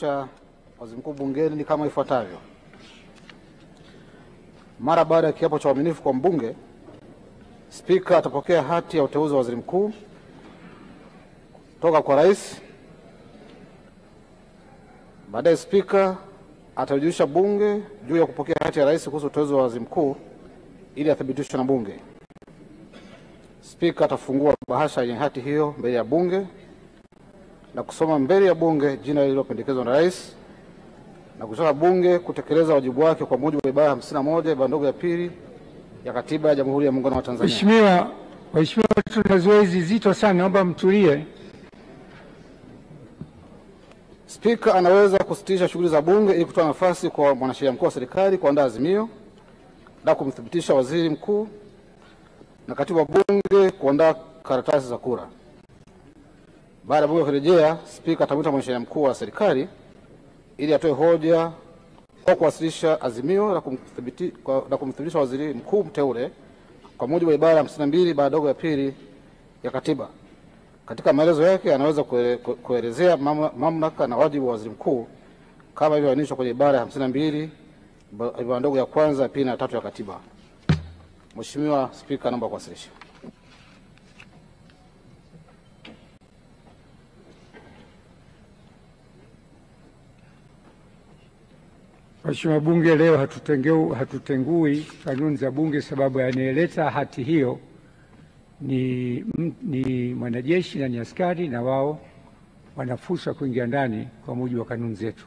Waziri Mkuu bungeni ni kama ifuatavyo. Mara baada ya kiapo cha uaminifu kwa mbunge, Spika atapokea hati ya uteuzi wa Waziri Mkuu kutoka kwa Rais. Baadaye Spika atajulisha bunge juu ya kupokea hati ya Rais kuhusu uteuzi wa Waziri Mkuu ili athibitishwe na bunge. Spika atafungua bahasha yenye hati hiyo mbele ya bunge na kusoma mbele ya bunge jina lililopendekezwa na Rais na kutaka bunge kutekeleza wajibu wake kwa mujibu wa ibara 51 ibara ndogo ya pili ya Katiba ya Jamhuri ya Muungano wa Tanzania. Mheshimiwa, tuna zoezi zito sana, naomba mtulie. Spika anaweza kusitisha shughuli za bunge ili kutoa nafasi kwa mwanasheria mkuu wa serikali kuandaa azimio na kumthibitisha waziri mkuu na katibu wa bunge kuandaa karatasi za kura. Baada ya bunge kurejea, Spika atamwita mwanasheria mkuu wa serikali ili atoe hoja kwa kuwasilisha azimio na kumthibitisha waziri mkuu mteule kwa mujibu wa ibara 52 ibara ndogo ya pili ya Katiba. Katika maelezo yake anaweza kuelezea mamlaka na wajibu wa waziri mkuu kama ilivyoainishwa kwenye ibara 52 ibara ndogo ya kwanza, ya pili na tatu ya Katiba. Mheshimiwa Spika, naomba kuwasilisha. Mheshimiwa Bunge, leo hatutengui kanuni za Bunge, sababu anayeleta hati hiyo ni mwanajeshi na ni askari, na wao wana fursa kuingia ndani kwa mujibu wa kanuni zetu.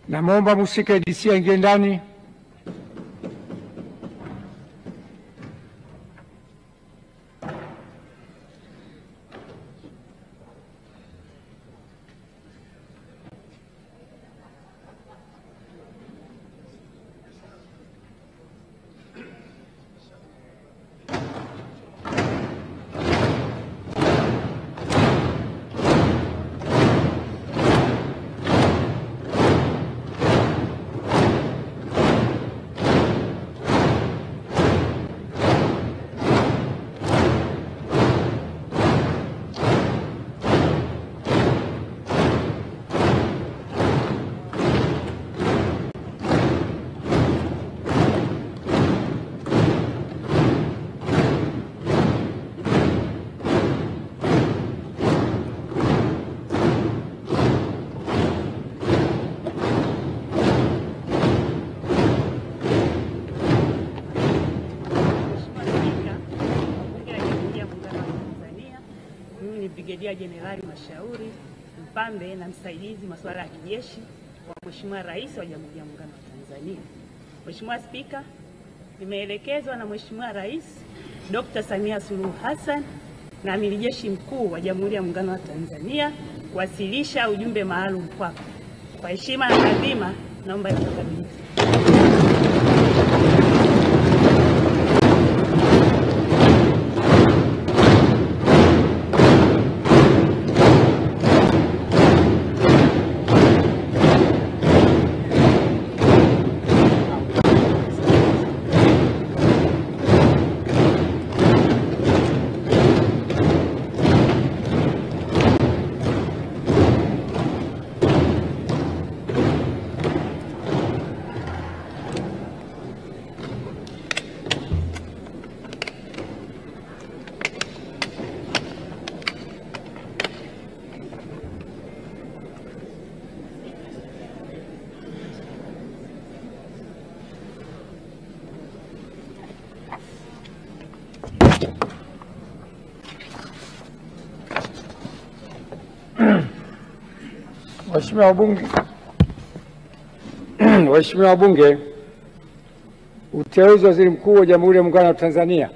Naomba mhusika DC aingie ndani. Brigedia Jenerali Mashauri Mpambe na msaidizi masuala ya kijeshi wa Mheshimiwa Rais wa Jamhuri ya Muungano wa Tanzania. Mheshimiwa Spika, nimeelekezwa na Mheshimiwa Rais Dr. Samia Suluhu Hassan na Amiri Jeshi Mkuu wa Jamhuri ya Muungano wa Tanzania kuwasilisha ujumbe maalum kwako. Kwa heshima na taadhima, naomba nikukabidhi. Waheshimiwa wabunge, uteuzi wa Waziri Mkuu wa Jamhuri ya Muungano wa Tanzania.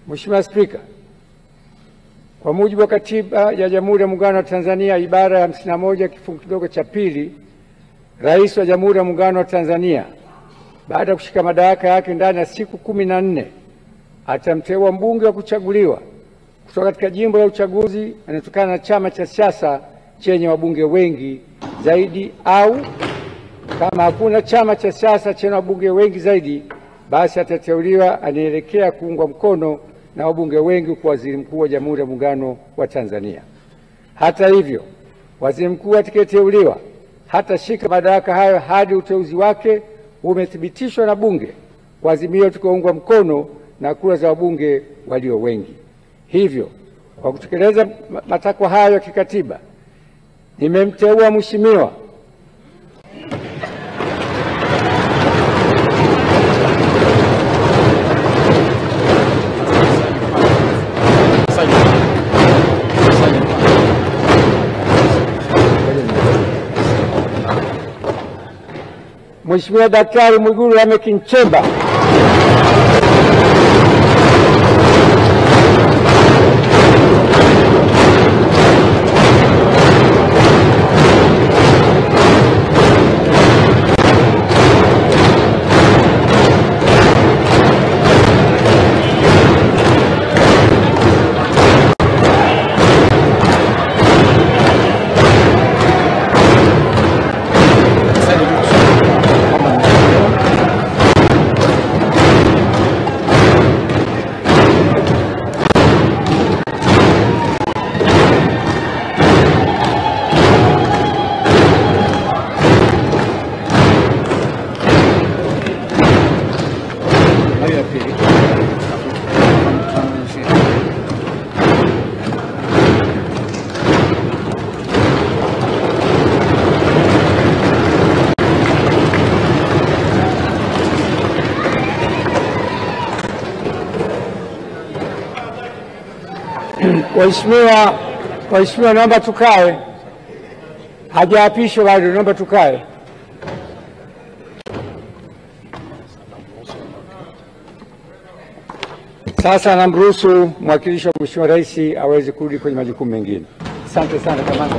Mheshimiwa Spika, kwa mujibu wa Katiba ya Jamhuri ya Muungano wa Tanzania ibara ya 51 kifungu kidogo cha pili, Rais wa Jamhuri ya Muungano wa Tanzania baada ya kushika madaraka yake ndani ya siku 14 atamteua mbunge wa kuchaguliwa kutoka katika jimbo la uchaguzi anatokana na chama cha siasa chenye wabunge wengi zaidi, au kama hakuna chama cha siasa chenye wabunge wengi zaidi, basi atateuliwa anaelekea kuungwa mkono na wabunge wengi kwa waziri mkuu wa Jamhuri ya Muungano wa Tanzania. Hata hivyo, waziri mkuu atakayeteuliwa hatashika madaraka hayo hadi uteuzi wake umethibitishwa na bunge kwa azimio tutakaoungwa mkono na kura za wabunge walio wengi. Hivyo, kwa kutekeleza matakwa hayo ya kikatiba, nimemteua Mheshimiwa Mheshimiwa Daktari Mwigulu Lameck Nchemba Waheshimiwa, naomba tukae. Hajaapishwa bado, naomba tukae. Sasa namruhusu mwakilishi wa Mheshimiwa Rais aweze kurudi kwenye majukumu mengine. Asante sana kamanda.